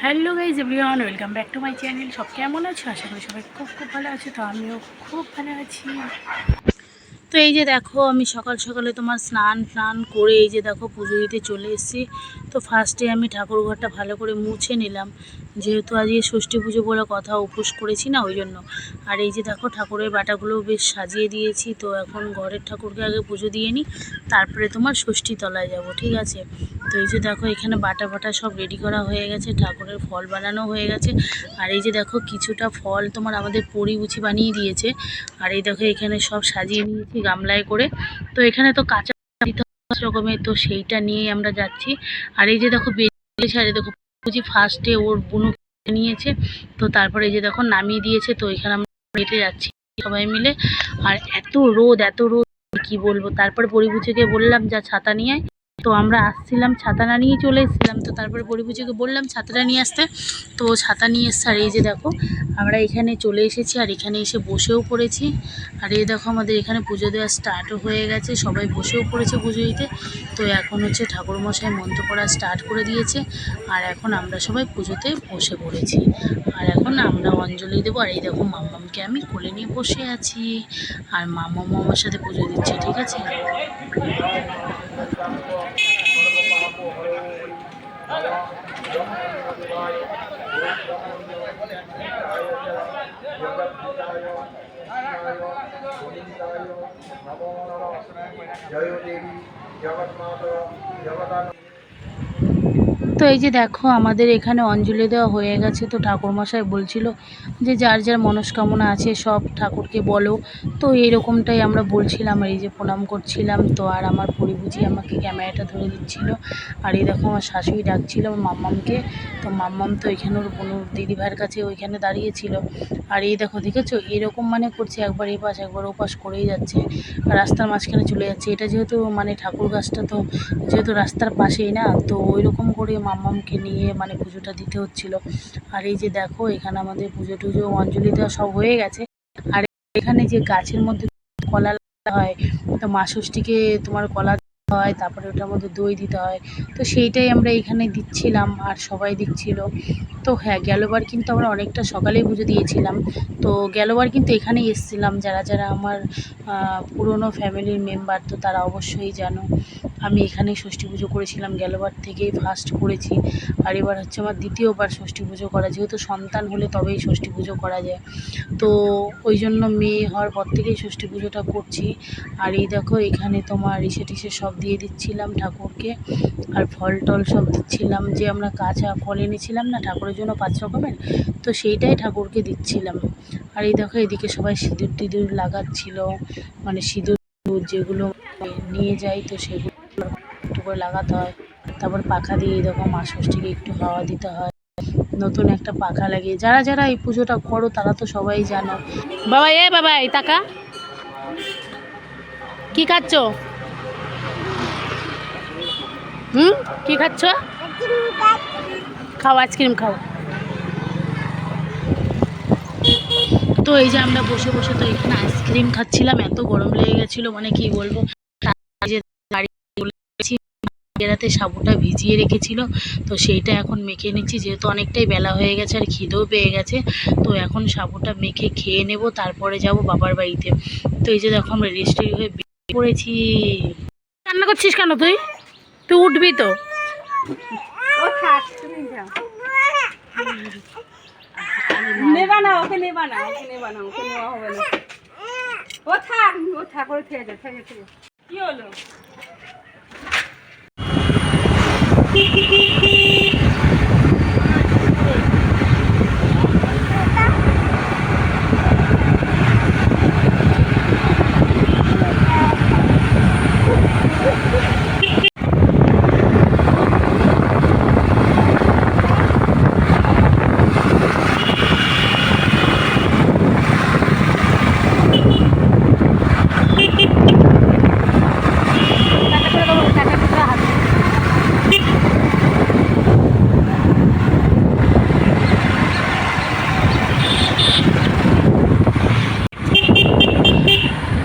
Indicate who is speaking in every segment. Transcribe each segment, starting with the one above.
Speaker 1: Hello guys everyone, welcome back to my channel. সব কেমন আছো? আশা করি সবাই খুব খুব ভালো আছে। তো আমিও খুব ভালো আছি। তো এই যে দেখো, আমি সকাল সকালে তোমার স্নান করে এই যে দেখো পুজো দিতে চলে এসেছি। তো ফার্স্টে আমি ঠাকুর ঘরটা ভালো করে মুছে নিলাম, যেহেতু আজকে ষষ্ঠী পুজো বলে কথা, উপোস করেছি না, ওই জন্য। আর এই যে দেখো ঠাকুরের বাটাগুলো বেশ সাজিয়ে দিয়েছি। তো এখন ঘরের ঠাকুরকে আগে পুজো দিয়ে নিই, তারপরে তোমার ষষ্ঠী তলায় যাব, ঠিক আছে? তো এই যে দেখো এখানে বাটা সব রেডি করা হয়ে গেছে, ঠাকুরের ফল বানানো হয়ে গেছে। আর এই যে দেখো কিছুটা ফল তোমার আমাদের পরিবুচি বানিয়ে দিয়েছে। আর এই দেখো এখানে সব সাজিয়ে নিয়েছি গামলায় করে। তো এখানে তো কাঁচা দিতে রকমের, তো সেইটা নিয়েই আমরা যাচ্ছি। আর এই যে দেখো বেরিয়েছে, আর এই দেখো পরিবুচি ফার্স্টে ওর বুনো নিয়েছে, তো তারপরে এই যে দেখো নামিয়ে দিয়েছে। তো এখানে আমরা হেঁটে যাচ্ছি সবাই মিলে। আর এত রোদ কি বলবো। তারপরে পরিবুচিকে বললাম যা ছাতা নিয়ে আয়। তো আমরা আসছিলাম, ছাতা না নিয়ে চলে এসেছিলাম। তো তারপরে পরিবুচিকে বললাম ছাতাটা নিয়ে আসতে, তো ছাতা নিয়ে এসছে। আর এই যে দেখো আমরা এখানে চলে এসেছি, আর এখানে এসে বসেও পড়েছি। আর এই দেখো আমাদের এখানে পুজো দেওয়া স্টার্টও হয়ে গেছে, সবাই বসেও পড়েছে পুজো দিতে। তো এখন হচ্ছে ঠাকুরমশাই মন্ত্র পড়া স্টার্ট করে দিয়েছে, আর এখন আমরা সবাই পুজোতে বসে পড়েছি। আর এখন আমরা অঞ্জলি দেবো। আর এই দেখো মাম্মামকে আমি কোলে নিয়ে বসে আছি, আর মাম্মাম আমার সাথে পুজো দিচ্ছে, ঠিক আছে? জয় দেবী জগন্নাথ জগন্নাথ। তো এই যে দেখো আমাদের এখানে অঞ্জলি দেওয়া হয়ে গেছে। তো ঠাকুরমশাই বলছিল যে যার যার মনস্কামনা আছে সব ঠাকুরকে বলো। তো এইরকমটাই আমরা বলছিলাম, আর এই যে প্রণাম করছিলাম। তো আর আমার পরিবুঝি আমাকে ক্যামেরাটা ধরে দিচ্ছিল। আর এই দেখো আমার শাশুড়ি ডাকছিল আমার মাম্মামকে। তো মাম্মাম তো এখানে ওর বোন দিদিভাইয়ের কাছে ওইখানে দাঁড়িয়েছিল। আর এই দেখো দেখেছো এরকম মানে করছে, একবার এই পাশ একবার ও পাশ করেই যাচ্ছে, রাস্তার মাঝখানে চলে যাচ্ছে। এটা যেহেতু মানে ঠাকুর গাছটা তো যেহেতু রাস্তার পাশেই না, তো ওই রকম করে মাম্মামকে নিয়ে মানে পুজোটা দিতে হচ্ছিল। আর এই যে দেখো এখানে আমাদের পুজো টুজো অঞ্জলি দেওয়া সব হয়ে গেছে। আর এখানে যে গাছের মধ্যে কলা হয়, তো মা ষষ্ঠীকে তোমার কলা দিতে হয়, তারপরে ওটার মধ্যে দই দিতে হয়। তো সেইটাই আমরা এখানে দিচ্ছিলাম, আর সবাই দিচ্ছিল। তো হ্যাঁ, গেলবার কিন্তু আমরা অনেকটা সকালেই পুজো দিয়েছিলাম। তো গেলবার কিন্তু এখানেই এসেছিলাম, যারা যারা আমার পুরনো ফ্যামিলির মেম্বার, তো তারা অবশ্যই জানো আমি এখানেই ষষ্ঠী পুজো করেছিলাম, গেলবার থেকেই ফার্স্ট করেছি। আর এবার হচ্ছে আমার দ্বিতীয়বার ষষ্ঠী পুজো করা, যেহেতু সন্তান হলে তবেই ষষ্ঠী পুজো করা যায়। তো ওই জন্য মেয়ে হওয়ার পর থেকেই ষষ্ঠী পুজোটা করছি। আর এই দেখো এখানে তোমার ইসে টিসে সব দিয়ে দিচ্ছিলাম ঠাকুরকে, আর ফল টল সব দিচ্ছিলাম, যে আমরা কাঁচা ফল এনেছিলাম না ঠাকুরের জন্য 5 রকমের, তো সেইটাই ঠাকুরকে দিচ্ছিলাম। আর এই দেখো এদিকে সবাই সিঁদুর টিঁদুর লাগাচ্ছিল, মানে সিঁদুর যেগুলো নিয়ে যাই, তো সেগুলো একটু করে লাগাতে হয়। তারপর পাখা দিয়ে এই দেখো মা ষষ্ঠীকে একটু হাওয়া দিতে হয়, নতুন একটা পাখা লাগিয়ে। যারা যারা এই পুজোটা করো তারা তো সবাই জানো। বাবা বাবা এই টাকা কি খাচ্ছ? কি খাচ্ছ? খাও, আইসক্রিম খাও। তো এই যে আমরা বসে বসে তো এখানে আইসক্রিম খাচ্ছিলাম, এত গরম লেগে গেছিলো মানে কি বলবো। যে গাড়ি বেড়াতে সাবুটা ভিজিয়ে রেখেছিল, তো সেইটা এখন মেখে নিচ্ছি, যেহেতু অনেকটাই বেলা হয়ে গেছে আর খিদেও পেয়ে গেছে। তো এখন সাবুটা মেখে খেয়ে নেব, তারপরে যাব বাবার বাড়িতে। তো এই যে দেখো আমরা রেস্টুরি হয়ে বেরিয়ে পড়েছি। রান্না করছিস কেন তুই? তুই উঠবি তো।
Speaker 2: নেবা না, ওকে নেবা না, ওকে নেবা না, ওকে নেওয়া হবে না। ও থাক, ও থাক, ওর খেয়ে যা, খেয়ে যা। কি হলো?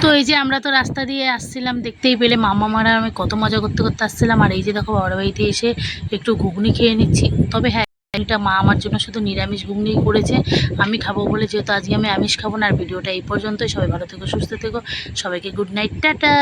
Speaker 1: তো এই যে আমরা তো রাস্তা দিয়ে আসছিলাম, দেখতেই পেলে মামারা আমি কত মজা করতে করতে আসছিলাম। আর এই যে দেখো বাবার বাড়িতে এসে একটু ঘুগনি খেয়ে নিচ্ছি। তবে হ্যাঁ, ঘুগনিটা মা আমার জন্য শুধু নিরামিষ ঘুগনিই করেছে, আমি খাবো বলে, যেহেতু আজকে আমি আমিষ খাবো না। আর ভিডিওটা এই পর্যন্তই। সবাই ভালো থেকো, সুস্থ থেকো, সবাইকে গুড নাইট, টাটা।